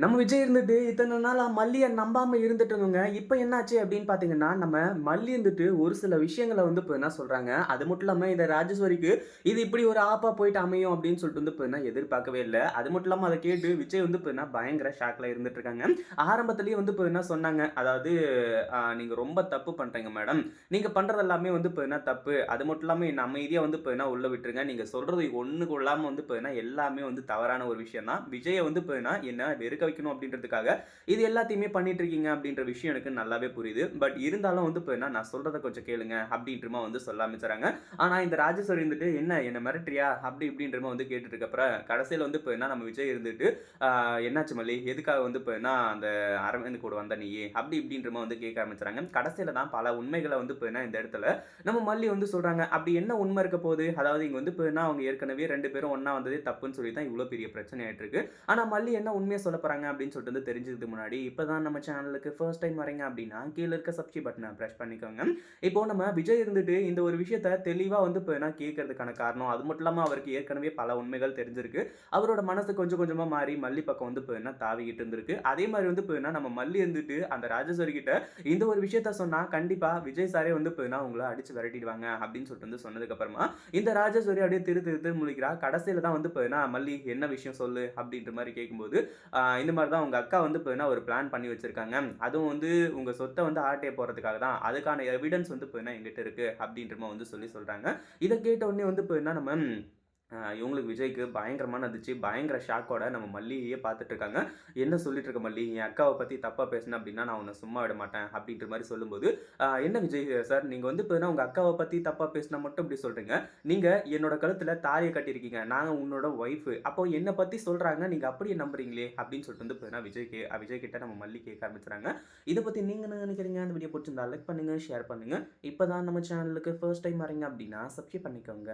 நம்ம விஜய் இருந்துட்டு இத்தன நாளா மல்லிய நம்பாம இருந்துட்டு இருந்தோங்க. இப்ப என்னாச்சு அப்படின்னு பார்த்தீங்கன்னா, நம்ம மல்லி இருந்துட்டு ஒரு சில விஷயங்கள வந்து இப்ப என்ன சொல்றாங்க. அது மட்டும் இல்லாம இந்த ராஜேஸ்வரிக்கு இது இப்படி ஒரு ஆப்பா போயிட்டு அமையும் அப்படின்னு சொல்லிட்டு வந்து இப்ப என்ன எதிர்பார்க்கவே இல்ல. அது மட்டும் இல்லாம அத கேட்டு விஜய் வந்து இப்ப என்ன பயங்கர ஷாக்ல இருந்துட்டு இருக்காங்க. ஆரம்பத்திலேயே வந்து இப்ப என்ன சொன்னாங்க. அதாவது நீங்க ரொம்ப தப்பு பண்றீங்க மேடம். நீங்க பண்றது எல்லாமே வந்து இப்ப என்ன தப்பு. அது மட்டும் இல்லாம என்ன அமைதியா வந்து இப்ப என்ன உள்ள விட்டுருங்க. நீங்க சொல்றது ஒண்ணு கொள்ளாம வந்து இப்ப என்ன எல்லாமே வந்து தவறான ஒரு விஷயம் தான். விஜய வந்து இப்ப என்ன வெறுக்க வைக்கணும் அப்படின்றதுக்காக இது எல்லாத்தையுமே பண்ணிட்டு இருக்கீங்க அப்படின்ற விஷயம் எனக்கு நல்லாவே புரியுது. பட் இருந்தாலும் வந்து இப்ப என்ன நான் சொல்றத கொஞ்சம் கேளுங்க அப்படின்றமா வந்து சொல்ல ஆரம்பிச்சுறாங்க. ஆனா இந்த ராஜேஸ்வரி இருந்துட்டு என்ன மிரட்டுறியா? அப்படி இப்படின்றமா வந்து கேட்டுட்டு இருக்கப்ப கடைசியில வந்து இப்ப என்ன நம்ம விஜய் இருந்துட்டு என்னாச்சு மல்லி? எதுக்காக வந்து இப்ப என்ன அந்த அரவிந்த் கூட வந்த நீயி? அப்படி இப்படின்றமா வந்து கேட்க ஆரம்பிச்சுறாங்க. கடைசியில தான் பல உண்மைகள வந்து இப்ப என்ன இந்த இடத்துல நம்ம மல்லி வந்து சொல்றாங்க. அப்படி என்ன உண்மை இருக்க போகுது? அதாவது இங்க வந்து இப்ப என்ன அவங்க ஏற்கனவே 2 பேரும் ஒண்ணா வந்ததே தப்புன்னு சொல்லி தான் இவ்ளோ பெரிய பிரச்சனை ஆயிட்டு இருக்கு. ஆனா மல்லி என்ன உண்மைய சொல்லப் போறாங்க அப்படின்னு சொல்லிட்டு வந்து தெரிஞ்சுக்கிறதுக்கு முன்னாடி, இப்பதான் நம்ம சேனலுக்கு ஃபர்ஸ்ட் டைம் வரீங்க அப்படின்னா, கீழ இருக்க சப்ஸ்கிரைப் பட்டன பிரஸ் பண்ணிக்கோங்க. இப்போ நம்ம விஜய் இருந்துட்டு இந்த ஒரு விஷயத்த தெளிவா வந்து இப்ப என்ன கேட்கறதுக்கான காரணம், அது மட்டும் இல்லாம அவருக்கு ஏற்கனவே பல உண்மைகள் தெரிஞ்சிருக்கு. அவரோட மனசு கொஞ்சம் கொஞ்சமா மாறி மல்லி பக்கம் வந்து இப்ப என்ன தாவிக்கிட்டு இருந்திருக்கு. அதே மாரி வந்து இப்ப என்ன நம்ம மல்லி இருந்துட்டு அந்த ராஜேஸ்வரி கிட்ட இந்த ஒரு விஷயத்த சொன்னா கண்டிப்பா விஜய் சாரே வந்து இப்ப என்ன உங்கள அடிச்சு விரட்டிடுவாங்க அப்படின்னு சொல்லிட்டு வந்து சொன்னதுக்கு அப்புறமா இந்த ராஜேஸ்வரி அப்படியே திரு திரு திருன்னு முழிக்கிறா. கடைசியில தான் வந்து இப்ப என்ன மல்லி என்ன விஷயம் சொல்லு அப்படின்ற மாரி கேட்கும்போது, இந்த மாரி தான் உங்க அக்கா வந்து இப்ப என்ன ஒரு பிளான் பண்ணி வச்சிருக்காங்க. அதுவும் வந்து உங்க சொத்த வந்து ஆட்டைய போடுறதுக்காக தான். அதுக்கான எவிடன்ஸ் வந்து இப்ப என்ன என்கிட்ட இருக்கு அப்படின்ற மாரி வந்து சொல்றாங்க. இத கேட்ட உடனே வந்து இப்ப என்ன நம்ம இவங்களுக்கு விஜய்க்கு பயங்கரமான அதிர்ச்சி. பயங்கர ஷாக்கோட நம்ம மல்லியையே பார்த்துட்டு இருக்காங்க. "என்ன சொல்லிட்டு இருக்க மல்லி? என் அக்காவ பத்தி தப்பா பேசுன அப்படின்னா, நான் உன்ன சும்மா விட மாட்டேன்." அப்படின்ற மாரி சொல்லும்போது, என்ன விஜய் சார் நீங்க வந்து இப்ப என்ன உங்க அக்காவ பத்தி தப்பா பேசினா மட்டும் இப்படி சொல்றீங்க. நீங்க என்னோட கழுத்துல தாலிய கட்டியிருக்கீங்க. நான் உன்னோட ஒய்ஃப். அப்போ என்ன பத்தி சொல்றாங்க. நீங்க அப்படியே நம்புறீங்களே?" அப்படின்னு சொல்லிட்டு வந்து இப்ப விஜய் கிட்ட நம்ம மல்லி கேட்க ஆரம்பிச்சுறாங்க. இத பத்தி நீங்க என்ன நினைக்கிறீங்க? அந்த வீடியோ புடிச்சிருந்தா லைக் பண்ணுங்க, ஷேர் பண்ணுங்க. இப்பதான் நம்ம சேனலுக்கு ஃபர்ஸ்ட் டைம் வரீங்க அப்படின்னா, சப்ஸ்கிரைப் பண்ணிக்கோங்க.